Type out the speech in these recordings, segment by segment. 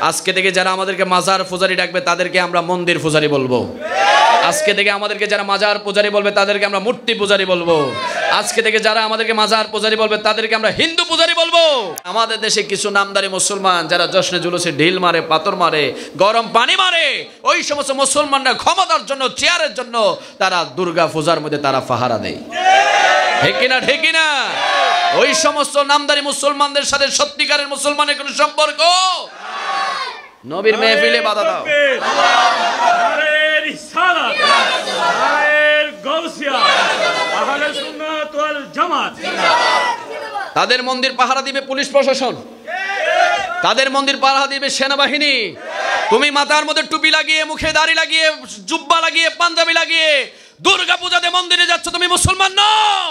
আজকে থেকে যারা আমাদেরকে মাজার পূজারি ডাকবে তাদেরকে আমরা মন্দির পূজারি বলবো। আজকে থেকে আমাদেরকে যারা মাজার পূজারি বলবে তাদেরকে আমরা মূর্তি পূজারি বলবো। আজকে থেকে যারা আমাদেরকে মাজার পূজারি বলবে তাদেরকে আমরা হিন্দু পূজারি বলবো। আমাদের দেশে কিছু নামদারি মুসলমান যারা জশ্নে জুলুসে ঢিল মারে, পাথর মারে, গরম পানি মারে, ওই সমস্ত মুসলমানরা ক্ষমতার জন্য, চেয়ারের জন্য তারা দুর্গা পূজার মধ্যে তারা পাহারা দেয়। ঠিক কিনা? ঠিক কিনা? ওই সমস্ত নামদারি মুসলমানদের সাথে সত্যিকারের মুসলমানের কোনো সম্পর্ক? নবীর মেহফিলে বাধা দাও। তাদের মন্দির পাহারা দিবে পুলিশ প্রশাসন, তাদের মন্দির পাহারা দিবে সেনাবাহিনী। তুমি মাথার মধ্যে টুপি লাগিয়ে, মুখে দাড়ি লাগিয়ে, জুব্বা লাগিয়ে, পাঞ্জাবি লাগিয়ে দুর্গা পূজাতে মন্দিরে যাচ্ছ, তুমি মুসলমান নও।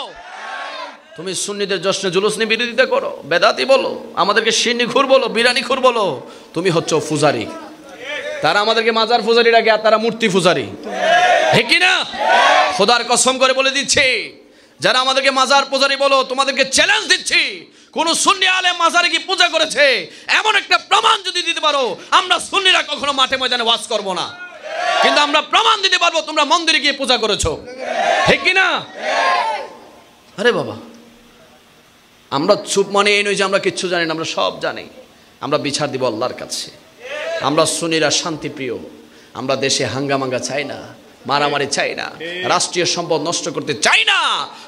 তুমি সুন্নিদের জশ্নে জুলুস নিয়ে বিরোধিতা করো, বেদাতি বলো, আমাদেরকে শিরনি খুর বলো, বিরানি খুর বলো, তুমি হচ্ছে পূজারি। তারা আমাদেরকে মাজার পূজারি ডাকে আর তারা মূর্তি পূজারি। ঠিক কিনা? খোদার কসম করে বলে দিচ্ছি, যারা আমাদেরকে মাজার পূজারি বলো, তোমাদেরকে চ্যালেঞ্জ দিচ্ছি, কোন সুন্নি আলেম মাজারে কি পূজা করেছে এমন একটা প্রমাণ যদি দিতে পারো, আমরা সুন্নিরা কখনো মাঠে ময়দানে ওয়াজ করব না, কিন্তু আমরা প্রমাণ দিতে পারবো তোমরা মন্দিরে গিয়ে পূজা করেছো। ঠিক কিনা? আরে বাবা, আমরা চুপ মানে এই নয় যে আমরা কিচ্ছু জানি না, আমরা সব জানি। আমরা বিচার দিব আল্লাহর কাছে। আমরা সুন্নিরা শান্তিপ্রিয়, আমরা দেশে হাঙ্গামাঙ্গা চাই না, মারামারি চাই না, রাষ্ট্রীয় সম্পদ নষ্ট করতে চাই না।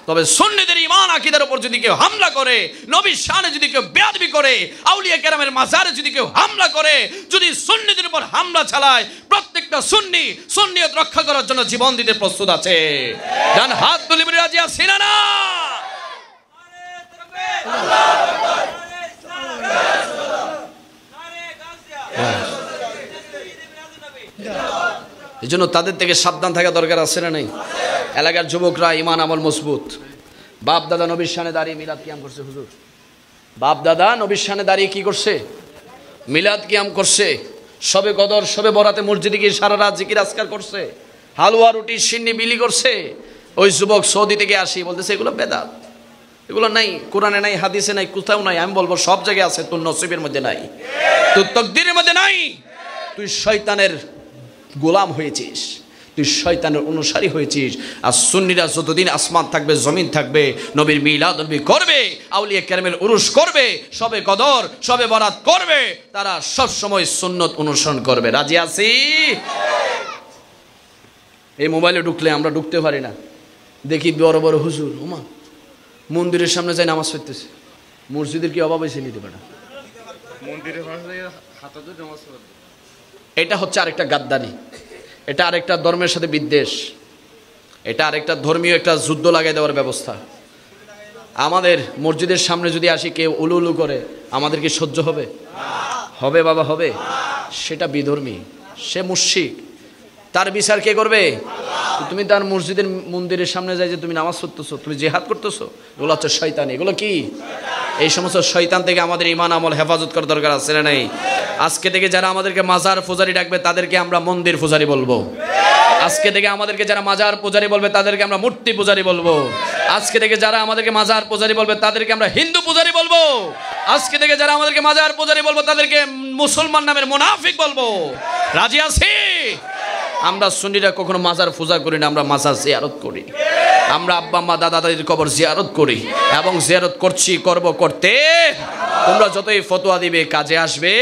তবে সুন্নিদের ঈমান আকীদার উপর যদি কেউ হামলা করে, নবীর শানে যদি কেউ বেয়াদবি করে, আউলিয়া কেরামের মাজারে যদি কেউ হামলা করে, যদি সুন্নিদের উপর হামলা চালায়, প্রত্যেকটা সুন্নি সুন্নিয়ত রক্ষা করার জন্য জীবন দিতে প্রস্তুত আছে। ডান হাত তুলে বলে রাজি আছি না? না। এই জন্য তাদের থেকে সাবধান থাকা দরকার আছে না নাই? এলাকার যুবকরা ঈমান আমল মজবুত, বাপ দাদা নবীর শানে দাঁড়িয়ে মিলাদ কিয়াম করছে। হুজুর, বাপ দাদা নবীর শানে দাঁড়িয়ে কি করছে? মিলাদ কিয়াম করছে। সবে কদর, সবে বরাতে মসজিদে গিয়ে সারা রাত জিকির আজকার করছে, হালুয়া রুটি সিন্নি বিলি করছে। ওই যুবক সৌদি থেকে আসি বলতেছে এগুলো বেদাত, এগুলো নাই, কোরআনে নাই, হাদিসে নাই, কোথাও নাই। আমি বলবো সব জায়গায় আছে, তোর নসিবের মধ্যে নাই, তোর তকদিরের মধ্যে নাই। তুই শয়তানের গোলাম হয়েছিস, তুই শয়তানের অনুসারী হয়েছিস। আর সুন্নিরা যতদিন আসমান থাকবে, জমিন থাকবে, নবীর মিলাদ নবী করবে, আউলিয়া কেরামের উরুস করবে, সবে কদর, সবে বরাত করবে, তারা সব সময় সুন্নত অনুসরণ করবে। রাজি আছি? এই মোবাইলে ঢুকলে আমরা ঢুকতে পারি না, দেখি বড় বড় হুজুর ওমা মন্দিরের সামনে যাই নামাজ পড়তেছে। মসজিদের কি অভাব হয়েছে? নিতে পারে এটা হচ্ছে আরেকটা গাদ্দারি, এটা আরেকটা ধর্মের সাথে বিদ্বেষ, এটা আরেকটা ধর্মীয় একটা যুদ্ধ লাগাই দেওয়ার ব্যবস্থা। আমাদের মসজিদের সামনে যদি আসি কেউ উলু উলু করে, আমাদের কি সহ্য হবে? হবে বাবা, হবে। সেটা বিধর্মী, সে মুশরিক, তার বিচার কে করবে? তুমি তার মসজিদের মন্দিরের সামনে যাই যে তুমি নামাজ পড়তেছো, তুমি জিহাদ করতেছো, এগুলো হচ্ছে শয়তানি। এগুলো কি? এই সমস্ত শয়তান থেকে আমাদের ঈমান আমল হেফাজত করার দরকার আছে না নাই? আজকে থেকে যারা আমাদেরকে মাজার পূজারি ডাকবে তাদেরকে আমরা মন্দির পূজারি বলবো। আজকে থেকে আমাদেরকে যারা মাজার পূজারি বলবে তাদেরকে আমরা মূর্তি পূজারি বলবো। আজকে থেকে যারা আমাদেরকে মাজার পূজারি বলবে তাদেরকে আমরা হিন্দু পূজারি বলবো। আজকে থেকে যারা আমাদেরকে মাজার পূজারি বলবো তাদেরকে মুসলমান নামের মুনাফিক বলবো। রাজি আছি? আমরা সুন্নিরা কখনো মাজার পূজা করি না, আমরা মাজার জিয়ারত করি। আমরা আব্বা আম্মা দাদা দাদির কবর জিয়ারত করি এবং জিয়ারত করছি, করব, করতে তোমরা যতই ফতোয়া দিবে কাজে আসবে।